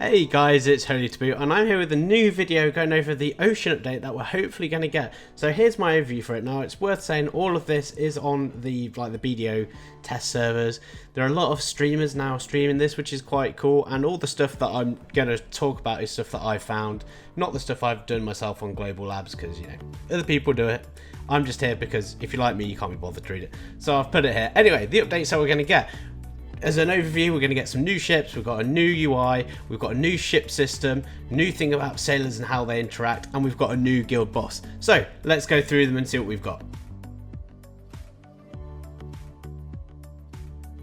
Hey guys, it's Holytaboo and I'm here with a new video going over the ocean update that we're hopefully going to get. So here's my overview for it. Now it's worth saying all of this is on the BDO test servers. There are a lot of streamers now streaming this, which is quite cool, and all the stuff that I'm going to talk about is stuff that I found, not the stuff I've done myself on Global Labs, because, you know, other people do it. I'm just here because if you like me, you can't be bothered to read it. So I've put it here. Anyway, the updates that we're going to get. As an overview, we're going to get some new ships, we've got a new UI, we've got a new ship system, new thing about sailors and how they interact, and we've got a new guild boss. So let's go through them and see what we've got.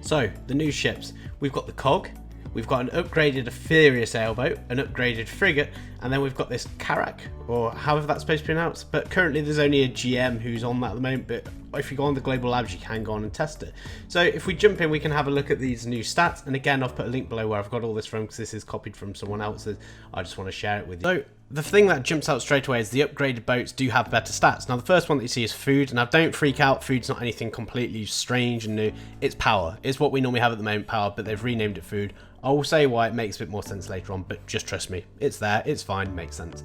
So the new ships, we've got the cog, we've got an upgraded Sappheiros sailboat, an upgraded frigate, and then we've got this Carrack, or however that's supposed to be pronounced. But currently there's only a GM who's on that at the moment, but if you go on the Global Labs, you can go on and test it. So if we jump in, we can have a look at these new stats. And again, I've put a link below where I've got all this from, because this is copied from someone else's. I just want to share it with you. So the thing that jumps out straight away is the upgraded boats do have better stats. Now the first one that you see is food. Now don't freak out, food's not anything completely strange and new. It's power. It's what we normally have at the moment, power, but they've renamed it food. I will say why it makes a bit more sense later on, but just trust me, it's there, it's fine, makes sense.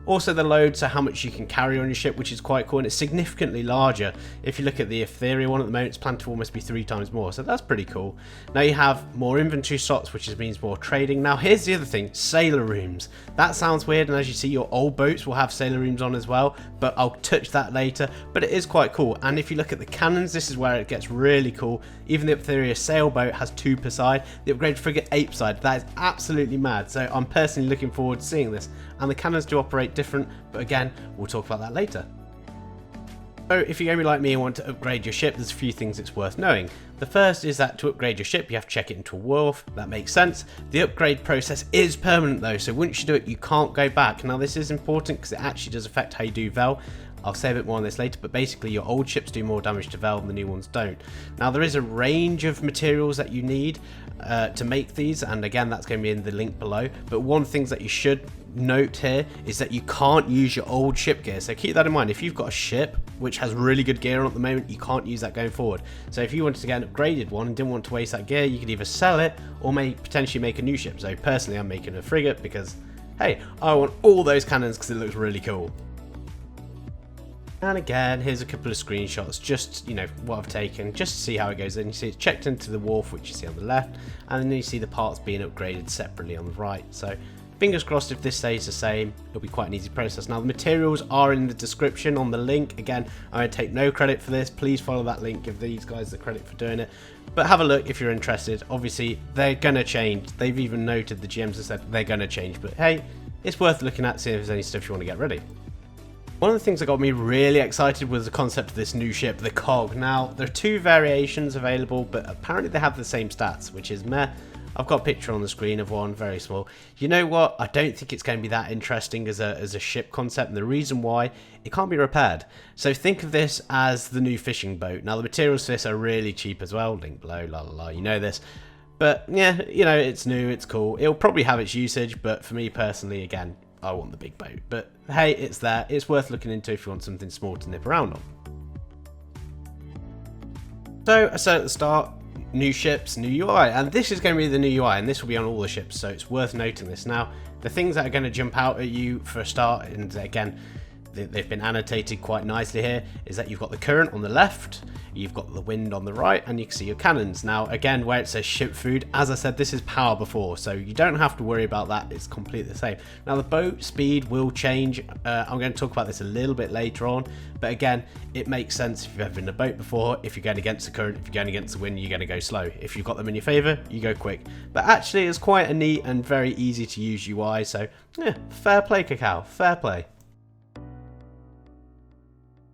Also the load, so how much you can carry on your ship, which is quite cool, and it's significantly larger. If you look at the Ethereal one at the moment, it's planned to almost be 3 times more, so that's pretty cool. Now you have more inventory slots, which means more trading. Now here's the other thing, sailor rooms. That sounds weird, and as you see, your old boats will have sailor rooms on as well, but I'll touch that later. But it is quite cool, and if you look at the cannons, this is where it gets really cool. Even the Sappheiros sailboat has 2 per side, the upgraded frigate 8 per side. That is absolutely mad, so I'm personally looking forward to seeing this. And the cannons do operate different, but again, we'll talk about that later. So if you're going to be like me and want to upgrade your ship, there's a few things it's worth knowing. The first is that to upgrade your ship, you have to check it into a wharf. That makes sense. The upgrade process is permanent though, so once you do it, you can't go back. Now this is important because it actually does affect how you do Vel. I'll say a bit more on this later, but basically your old ships do more damage to Vel and the new ones don't. Now there is a range of materials that you need to make these, and again that's going to be in the link below, but one thing that you should note here is that you can't use your old ship gear, so keep that in mind. If you've got a ship which has really good gear on at the moment, you can't use that going forward. So if you wanted to get an upgraded one and didn't want to waste that gear, you could either sell it or potentially make a new ship. So personally I'm making a frigate because, hey, I want all those cannons because it looks really cool. And again, here's a couple of screenshots, just, you know, what I've taken, just to see how it goes in. You see it's checked into the wharf, which you see on the left, and then you see the parts being upgraded separately on the right. So fingers crossed if this stays the same, it'll be quite an easy process. Now the materials are in the description on the link. Again, I take no credit for this. Please follow that link, give these guys the credit for doing it. But have a look if you're interested. Obviously, they're going to change. They've even noted, the GMs have said they're going to change. But hey, it's worth looking at, seeing if there's any stuff you want to get ready. One of the things that got me really excited was the concept of this new ship, the cog. Now, there are 2 variations available, but apparently they have the same stats, which is meh. I've got a picture on the screen of one, very small. You know what? I don't think it's going to be that interesting as a ship concept, and the reason why, it can't be repaired. So think of this as the new fishing boat. Now, the materials for this are really cheap as well. Link below, la la la, you know this. But yeah, you know, it's new, it's cool. It'll probably have its usage, but for me personally, again, I want the big boat. But hey, it's there. It's worth looking into if you want something small to nip around on. So I said at the start, new ships, new UI, and this is going to be the new UI, and this will be on all the ships, so it's worth noting this. Now, the things that are going to jump out at you for a start, and again, they've been annotated quite nicely here, is that you've got the current on the left, you've got the wind on the right, and you can see your cannons. Now again, where it says ship food, as I said, this is power before, so you don't have to worry about that. It's completely the same. Now the boat speed will change. I'm going to talk about this a little bit later on, but again, it makes sense if you've ever been in a boat before. If you're going against the current, if you're going against the wind, you're going to go slow. If you've got them in your favor, you go quick. But actually it's quite a neat and very easy to use UI, so yeah, fair play, Cacao, fair play.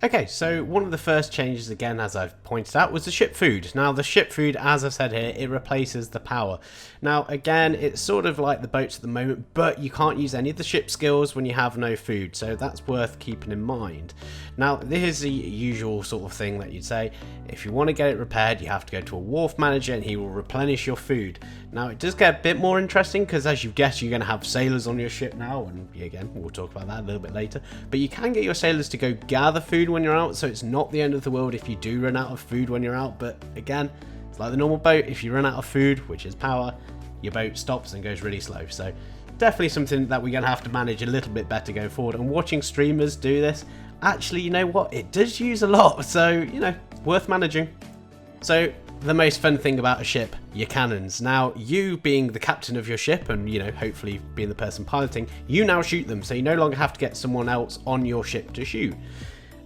Okay, so one of the first changes, again, as I've pointed out, was the ship food. Now, the ship food, as I've said here, it replaces the power. Now, again, it's sort of like the boats at the moment, but you can't use any of the ship skills when you have no food, so that's worth keeping in mind. Now, this is the usual sort of thing that you'd say. If you want to get it repaired, you have to go to a wharf manager and he will replenish your food. Now, it does get a bit more interesting because, as you guess, you're going to have sailors on your ship now, and again, we'll talk about that a little bit later. But you can get your sailors to go gather food when you're out, so it's not the end of the world if you do run out of food when you're out. But again, it's like the normal boat. If you run out of food, which is power, your boat stops and goes really slow. So definitely something that we're going to have to manage a little bit better going forward. And watching streamers do this, actually, you know what, it does use a lot, so, you know, worth managing. So the most fun thing about a ship, your cannons. Now, you being the captain of your ship and, you know, hopefully being the person piloting, you now shoot them, so you no longer have to get someone else on your ship to shoot.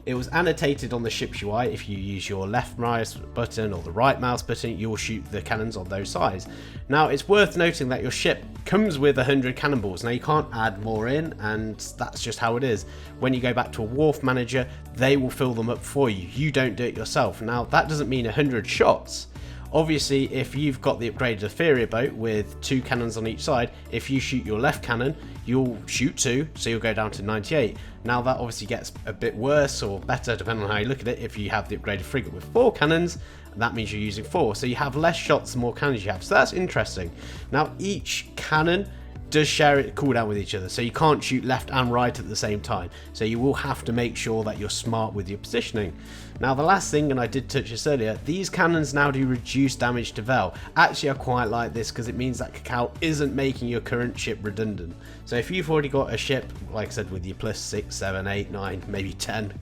It was annotated on the ship's UI. If you use your left mouse button or the right mouse button, you will shoot the cannons on those sides. Now, it's worth noting that your ship comes with 100 cannonballs. Now, you can't add more in, and that's just how it is. When you go back to a wharf manager, they will fill them up for you. You don't do it yourself. Now, that doesn't mean 100 shots. Obviously, if you've got the upgraded inferior boat with 2 cannons on each side, if you shoot your left cannon, you'll shoot 2, so you'll go down to 98. Now that obviously gets a bit worse or better depending on how you look at it. If you have the upgraded frigate with 4 cannons, that means you're using 4. So you have less shots the more cannons you have. So that's interesting. Now each cannon does share it cooldown with each other, so you can't shoot left and right at the same time, so you will have to make sure that you're smart with your positioning. Now the last thing, and I did touch this earlier, these cannons now do reduce damage to Vel. Actually, I quite like this because it means that Cacao isn't making your current ship redundant. So if you've already got a ship, like I said, with your plus 6, 7, 8, 9, maybe 10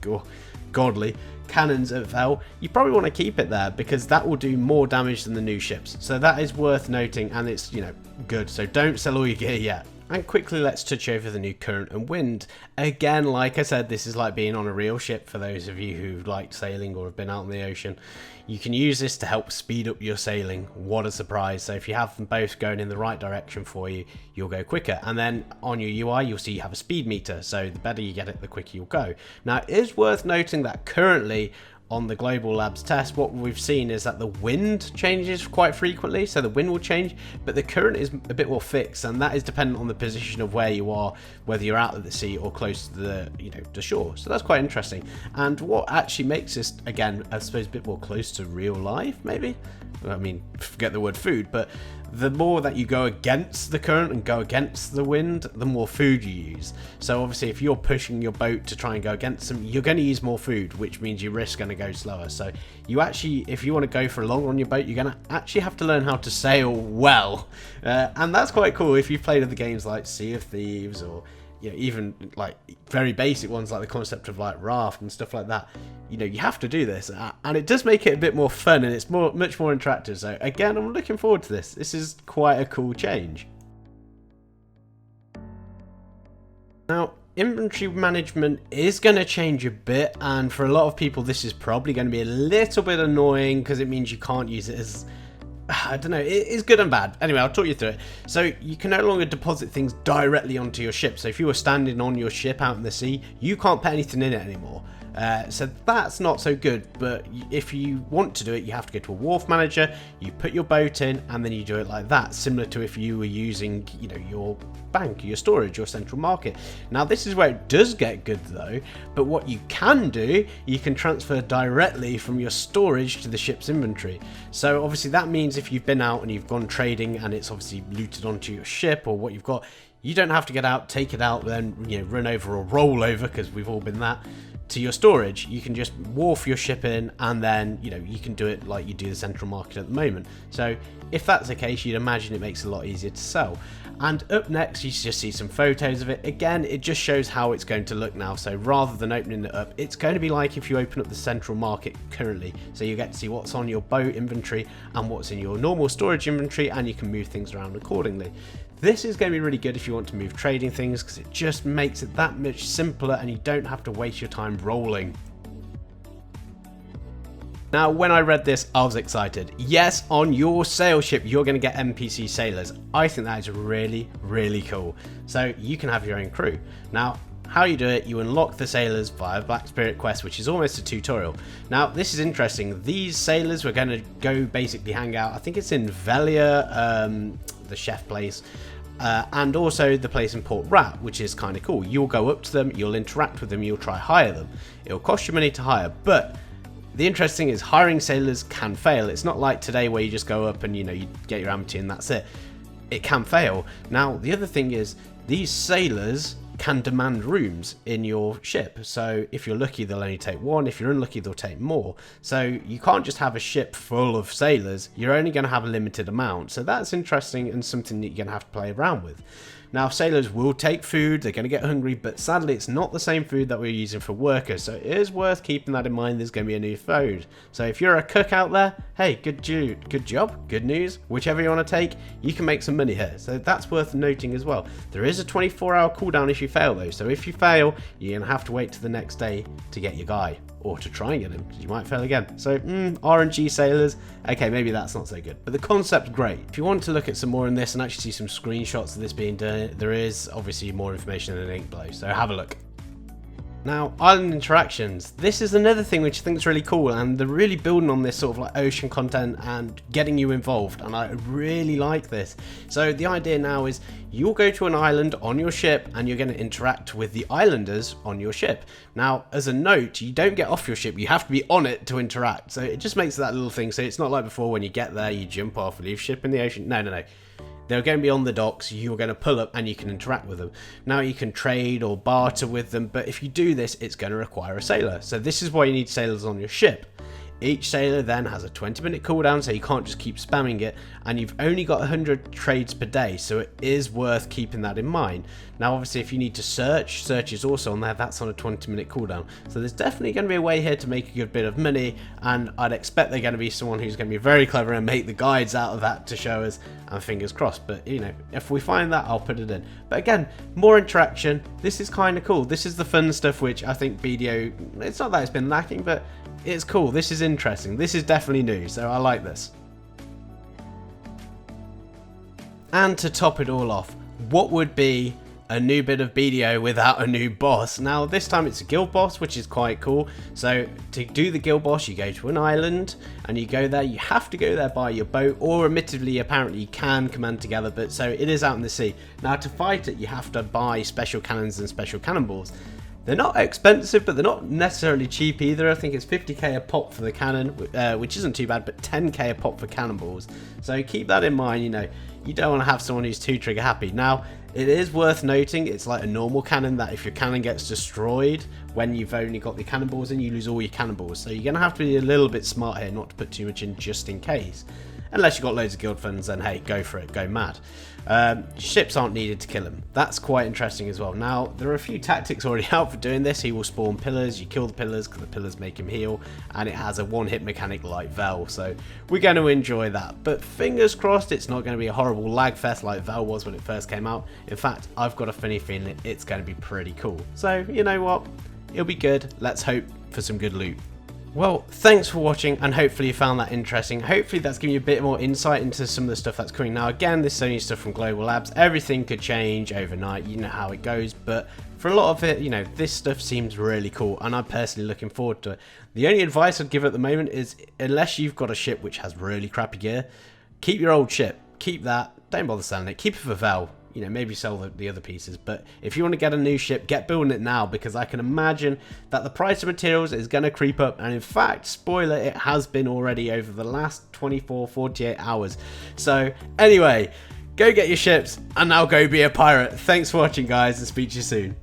godly cannons at Vel, you probably want to keep it there because that will do more damage than the new ships. So that is worth noting, and it's, you know, good. So don't sell all your gear yet. And quickly, let's touch over the new current and wind. Again, like I said, this is like being on a real ship for those of you who like sailing or have been out in the ocean. You can use this to help speed up your sailing. What a surprise. So if you have them both going in the right direction for you, you'll go quicker. And then on your UI, you'll see you have a speed meter. So the better you get it, the quicker you'll go. Now, it is worth noting that currently on the Global Labs test, what we've seen is that the wind changes quite frequently, so the wind will change, but the current is a bit more fixed, and that is dependent on the position of where you are, whether you're out at the sea or close to the, you know, the shore. So that's quite interesting. And what actually makes this, again, I suppose, a bit more close to real life, maybe? I mean, forget the word food, but the more that you go against the current and go against the wind, the more food you use. So obviously, if you're pushing your boat to try and go against them, you're going to use more food, which means your risk going to go slower. So you actually, if you want to go for a long on your boat, you're going to actually have to learn how to sail well. And that's quite cool if you've played other games like Sea of Thieves, or, you know, even like very basic ones like the concept of like raft and stuff like that. You know, you have to do this, and it does make it a bit more fun, and it's much more interactive. So again, I'm looking forward to this. This is quite a cool change. Now, inventory management is going to change a bit, and for a lot of people this is probably going to be a little bit annoying because it means you can't use it as, I don't know, it is good and bad. Anyway, I'll talk you through it. So you can no longer deposit things directly onto your ship. So if you were standing on your ship out in the sea, you can't put anything in it anymore. So that's not so good, but if you want to do it, you have to go to a wharf manager, you put your boat in, and then you do it like that, similar to if you were using, you know, your bank, your storage, your central market. Now this is where it does get good though, but what you can do, you can transfer directly from your storage to the ship's inventory. So obviously that means if you've been out and you've gone trading and it's obviously looted onto your ship or what you've got, you don't have to get out, take it out, then, you know, run over or roll over, because we've all been that, to your storage. You can just wharf your ship in, and then, you know, you can do it like you do the central market at the moment. So if that's the case, you'd imagine it makes it a lot easier to sell. And up next, you just see some photos of it. Again, it just shows how it's going to look now. So rather than opening it up, it's going to be like if you open up the central market currently. So you get to see what's on your boat inventory and what's in your normal storage inventory, and you can move things around accordingly. This is going to be really good if you want to move trading things, because it just makes it that much simpler and you don't have to waste your time rolling. Now, when I read this, I was excited. Yes, on your sail ship, you're going to get NPC sailors. I think that is really, really cool. So you can have your own crew. Now, how you do it, you unlock the sailors via Black Spirit Quest, which is almost a tutorial. Now, this is interesting. These sailors, we're going to go basically hang out. I think it's in Velia, the chef place. And also the place in Port Rat, which is kind of cool. You'll go up to them, you'll interact with them, you'll try hire them. It'll cost you money to hire, but the interesting is hiring sailors can fail. It's not like today where you just go up and, you know, you get your amity and that's it. It can fail. Now, the other thing is these sailors can demand rooms in your ship. So if you're lucky, they'll only take one. If you're unlucky, they'll take more. So you can't just have a ship full of sailors. You're only going to have a limited amount. So that's interesting and something that you're going to have to play around with. Now, sailors will take food, they're going to get hungry, but sadly it's not the same food that we're using for workers, so it is worth keeping that in mind. There's going to be a new food. So if you're a cook out there, hey, good job, good news, whichever you want to take, you can make some money here. So that's worth noting as well. There is a 24-hour cooldown if you fail though, so if you fail, you're going to have to wait to the next day to get your guy. Or to try and get him, because you might fail again. So, RNG sailors, okay, maybe that's not so good. But the concept's great. If you want to look at some more on this and actually see some screenshots of this being done, there is obviously more information in the link below, so have a look. Now, island interactions. This is another thing which I think is really cool, and they're really building on this sort of like ocean content and getting you involved, and I really like this. So the idea now is you'll go to an island on your ship and you're going to interact with the islanders on your ship. Now, as a note, you don't get off your ship, you have to be on it to interact. So it just makes that little thing, so it's not like before when you get there, you jump off, leave ship in the ocean. No. They're going to be on the docks, you're going to pull up and you can interact with them. Now you can trade or barter with them, but if you do this, it's going to require a sailor. So this is why you need sailors on your ship. Each sailor then has a 20-minute cooldown, so you can't just keep spamming it, and you've only got 100 trades per day, so it is worth keeping that in mind. Now obviously if you need to search is also on there, that's on a 20-minute cooldown. So there's definitely going to be a way here to make a good bit of money, and I'd expect they're going to be someone who's going to be very clever and make the guides out of that to show us, and fingers crossed. But you know, if we find that, I'll put it in. But again, more interaction, this is kind of cool. This is the fun stuff which I think BDO, it's not that it's been lacking, but it's cool. This is interesting. This is definitely new, so I like this. And to top it all off, what would be a new bit of BDO without a new boss? Now this time it's a guild boss, which is quite cool. So to do the guild boss, you go to an island and you go there. You have to go there by your boat, or admittedly apparently you can command together, but so it is out in the sea. Now to fight it, you have to buy special cannons and special cannonballs. They're not expensive, but they're not necessarily cheap either. I think it's 50k a pop for the cannon, which isn't too bad, but 10k a pop for cannonballs. So keep that in mind, you know, you don't want to have someone who's too trigger happy. Now, it is worth noting, it's like a normal cannon that if your cannon gets destroyed when you've only got the cannonballs in, you lose all your cannonballs. So you're going to have to be a little bit smart here, not to put too much in just in case. Unless you've got loads of guild funds, then hey, go for it, go mad. Ships aren't needed to kill him. That's quite interesting as well. Now, there are a few tactics already out for doing this. He will spawn pillars, you kill the pillars because the pillars make him heal, and it has a one-hit mechanic like Vel, so we're going to enjoy that. But fingers crossed it's not going to be a horrible lag fest like Vel was when it first came out. In fact, I've got a funny feeling it's going to be pretty cool. So, you know what? It'll be good. Let's hope for some good loot. Well, thanks for watching, and hopefully you found that interesting. Hopefully that's given you a bit more insight into some of the stuff that's coming. Now again, this is only stuff from Global Labs. Everything could change overnight, you know how it goes, but for a lot of it, you know, this stuff seems really cool, and I'm personally looking forward to it. The only advice I'd give at the moment is, unless you've got a ship which has really crappy gear, keep your old ship. Keep that, don't bother selling it, keep it for Vel. You know, maybe sell the other pieces, but if you want to get a new ship, get building it now, because I can imagine that the price of materials is going to creep up, and in fact, spoiler, it has been already over the last 24-48 hours. So anyway, go get your ships and now go be a pirate. Thanks for watching, guys, and speak to you soon.